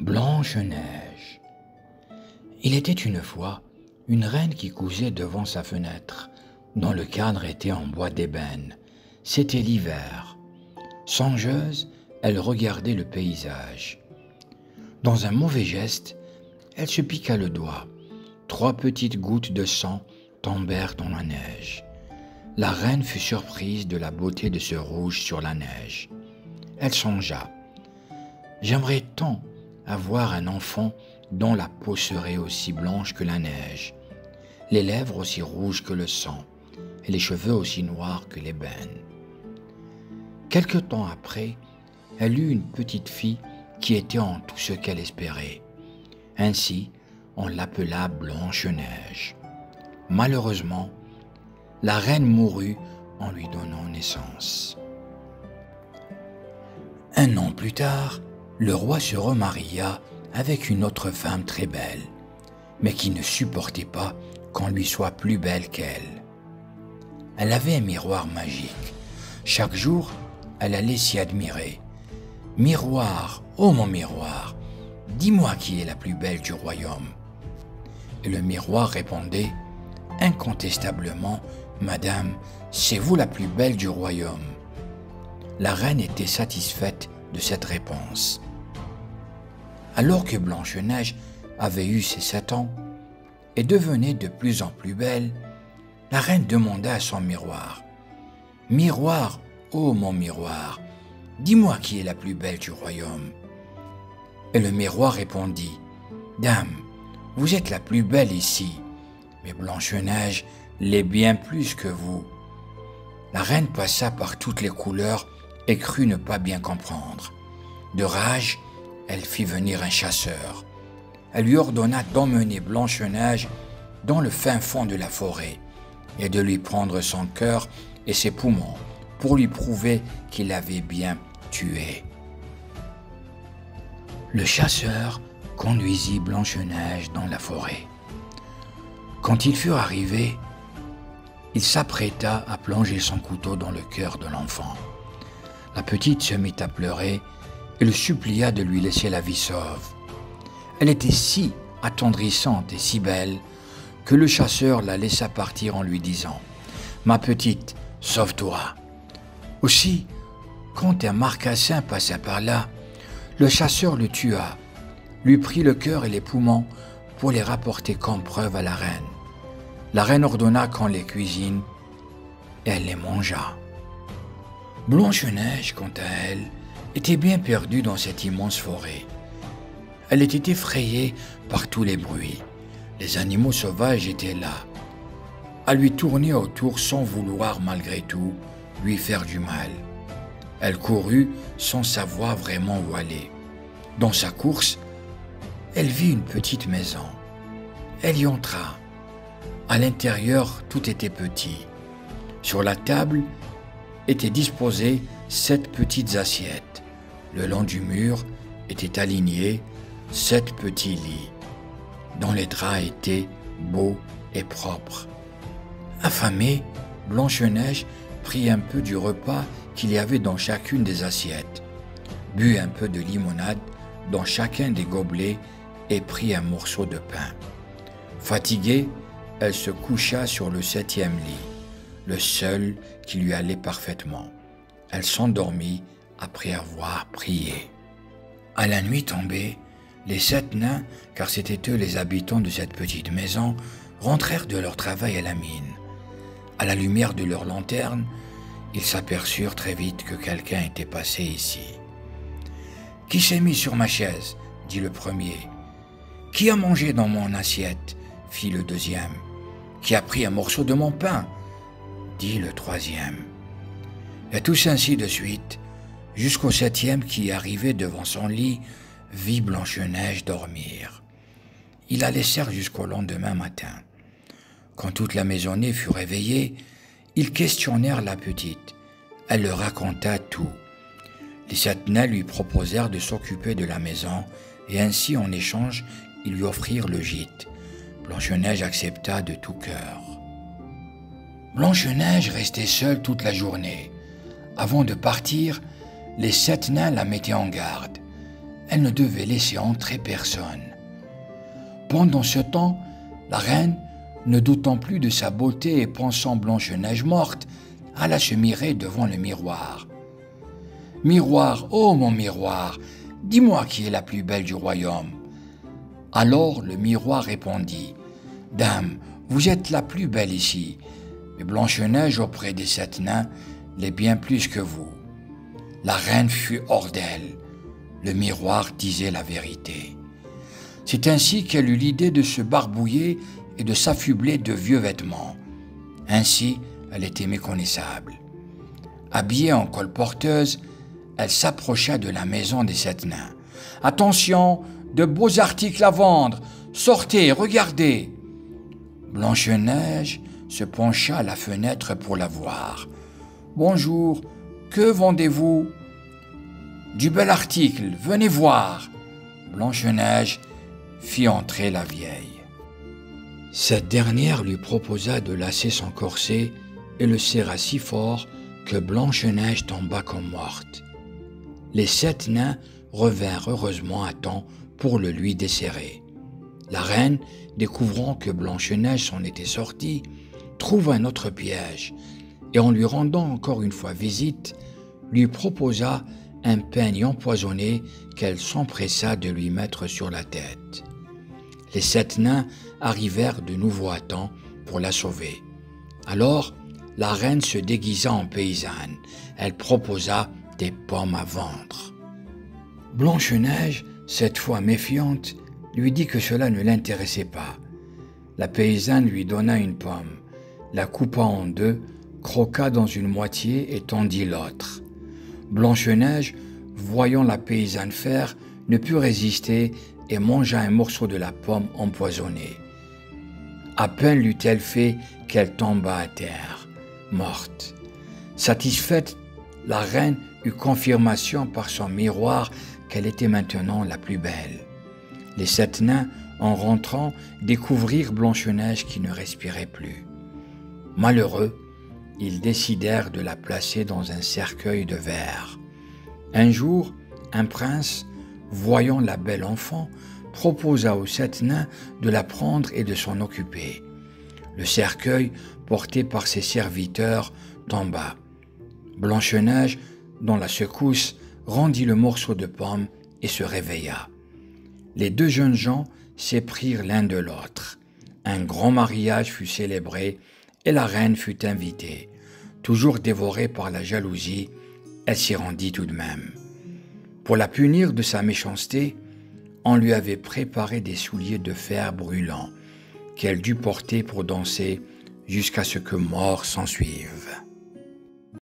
Blanche-Neige. Il était une fois une reine qui cousait devant sa fenêtre, dont le cadre était en bois d'ébène. C'était l'hiver. Songeuse, elle regardait le paysage. Dans un mauvais geste, elle se piqua le doigt. 3 petites gouttes de sang tombèrent dans la neige. La reine fut surprise de la beauté de ce rouge sur la neige. Elle songea. J'aimerais tant avoir un enfant dont la peau serait aussi blanche que la neige, les lèvres aussi rouges que le sang, et les cheveux aussi noirs que l'ébène. Quelque temps après, elle eut une petite fille qui était en tout ce qu'elle espérait. Ainsi, on l'appela Blanche-Neige. Malheureusement, la reine mourut en lui donnant naissance. 1 an plus tard, le roi se remaria avec une autre femme très belle, mais qui ne supportait pas qu'on lui soit plus belle qu'elle. Elle avait un miroir magique. Chaque jour, elle allait s'y admirer. « Miroir, ô mon miroir, dis-moi qui est la plus belle du royaume. » Et le miroir répondait « Incontestablement, madame, c'est vous la plus belle du royaume. » La reine était satisfaite de cette réponse. Alors que Blanche-Neige avait eu ses 7 ans et devenait de plus en plus belle, la reine demanda à son miroir « Miroir, ô mon miroir, dis-moi qui est la plus belle du royaume. » Et le miroir répondit « Dame, vous êtes la plus belle ici, mais Blanche-Neige l'est bien plus que vous. » La reine passa par toutes les couleurs et crut ne pas bien comprendre. De rage, elle fit venir un chasseur. Elle lui ordonna d'emmener Blanche-Neige dans le fin fond de la forêt et de lui prendre son cœur et ses poumons pour lui prouver qu'il l'avait bien tuée. Le chasseur conduisit Blanche-Neige dans la forêt. Quand ils furent arrivés, il s'apprêta à plonger son couteau dans le cœur de l'enfant. La petite se mit à pleurer et le supplia de lui laisser la vie sauve. Elle était si attendrissante et si belle que le chasseur la laissa partir en lui disant « Ma petite, sauve-toi !» Aussi, quand un marcassin passa par là, le chasseur le tua, lui prit le cœur et les poumons pour les rapporter comme preuve à la reine. La reine ordonna qu'on les cuisine et elle les mangea. Blanche-Neige, quant à elle, était bien perdue dans cette immense forêt. Elle était effrayée par tous les bruits. Les animaux sauvages étaient là, à lui tourner autour sans vouloir malgré tout lui faire du mal. Elle courut sans savoir vraiment où aller. Dans sa course, elle vit une petite maison. Elle y entra. À l'intérieur, tout était petit. Sur la table étaient disposées 7 petites assiettes. Le long du mur étaient alignés 7 petits lits, dont les draps étaient beaux et propres. Affamée, Blanche-Neige prit un peu du repas qu'il y avait dans chacune des assiettes, but un peu de limonade dans chacun des gobelets et prit un morceau de pain. Fatiguée, elle se coucha sur le 7e lit, le seul qui lui allait parfaitement. Elle s'endormit après avoir prié. À la nuit tombée, les 7 nains, car c'étaient eux les habitants de cette petite maison, rentrèrent de leur travail à la mine. À la lumière de leur lanterne, ils s'aperçurent très vite que quelqu'un était passé ici. « Qui s'est mis sur ma chaise ?» dit le premier. « Qui a mangé dans mon assiette ?» fit le deuxième. « Qui a pris un morceau de mon pain ?» dit le troisième. Et tous ainsi de suite, jusqu'au 7e qui, arrivé devant son lit, vit Blanche-Neige dormir. Ils la laissèrent jusqu'au lendemain matin. Quand toute la maisonnée fut réveillée, ils questionnèrent la petite. Elle leur raconta tout. Les 7 nains lui proposèrent de s'occuper de la maison et ainsi, en échange, ils lui offrirent le gîte. Blanche-Neige accepta de tout cœur. Blanche-Neige restait seule toute la journée. Avant de partir, les 7 nains la mettaient en garde. elle ne devait laisser entrer personne. Pendant ce temps, la reine, ne doutant plus de sa beauté et pensant Blanche-Neige morte, alla se mirer devant le miroir. « Miroir, ô mon miroir, dis-moi qui est la plus belle du royaume. » Alors le miroir répondit, « Dame, vous êtes la plus belle ici, mais Blanche-Neige auprès des 7 nains l'est bien plus que vous. » La reine fut hors d'elle. Le miroir disait la vérité. C'est ainsi qu'elle eut l'idée de se barbouiller et de s'affubler de vieux vêtements. Ainsi, elle était méconnaissable. Habillée en colporteuse, elle s'approcha de la maison des 7 nains. « Attention, de beaux articles à vendre, sortez, regardez !» Blanche-Neige se pencha à la fenêtre pour la voir. « Bonjour, que vendez-vous ?»« Du bel article, venez voir !» Blanche-Neige fit entrer la vieille. Cette dernière lui proposa de lasser son corset et le serra si fort que Blanche-Neige tomba comme morte. Les 7 nains revinrent heureusement à temps pour le lui desserrer. La reine, découvrant que Blanche-Neige s'en était sortie, trouva un autre piège et en lui rendant encore une fois visite, lui proposa un peigne empoisonné qu'elle s'empressa de lui mettre sur la tête. Les 7 nains arrivèrent de nouveau à temps pour la sauver. Alors, la reine se déguisa en paysanne. Elle proposa des pommes à vendre. Blanche-Neige, cette fois méfiante, lui dit que cela ne l'intéressait pas. La paysanne lui donna une pomme, la coupa en 2, croqua dans une moitié et tendit l'autre. Blanche-Neige, voyant la paysanne faire, ne put résister et mangea un morceau de la pomme empoisonnée. À peine l'eut-elle fait qu'elle tomba à terre, morte. Satisfaite, la reine eut confirmation par son miroir qu'elle était maintenant la plus belle. Les 7 nains, en rentrant, découvrirent Blanche-Neige qui ne respirait plus. Malheureux, ils décidèrent de la placer dans un cercueil de verre. Un jour, un prince, voyant la belle enfant, proposa aux 7 nains de la prendre et de s'en occuper. Le cercueil, porté par ses serviteurs, tomba. Blanche-Neige, dans la secousse, rendit le morceau de pomme et se réveilla. Les 2 jeunes gens s'éprirent l'un de l'autre. Un grand mariage fut célébré et la reine fut invitée. Toujours dévorée par la jalousie, elle s'y rendit tout de même. Pour la punir de sa méchanceté, on lui avait préparé des souliers de fer brûlants qu'elle dut porter pour danser jusqu'à ce que mort s'ensuive.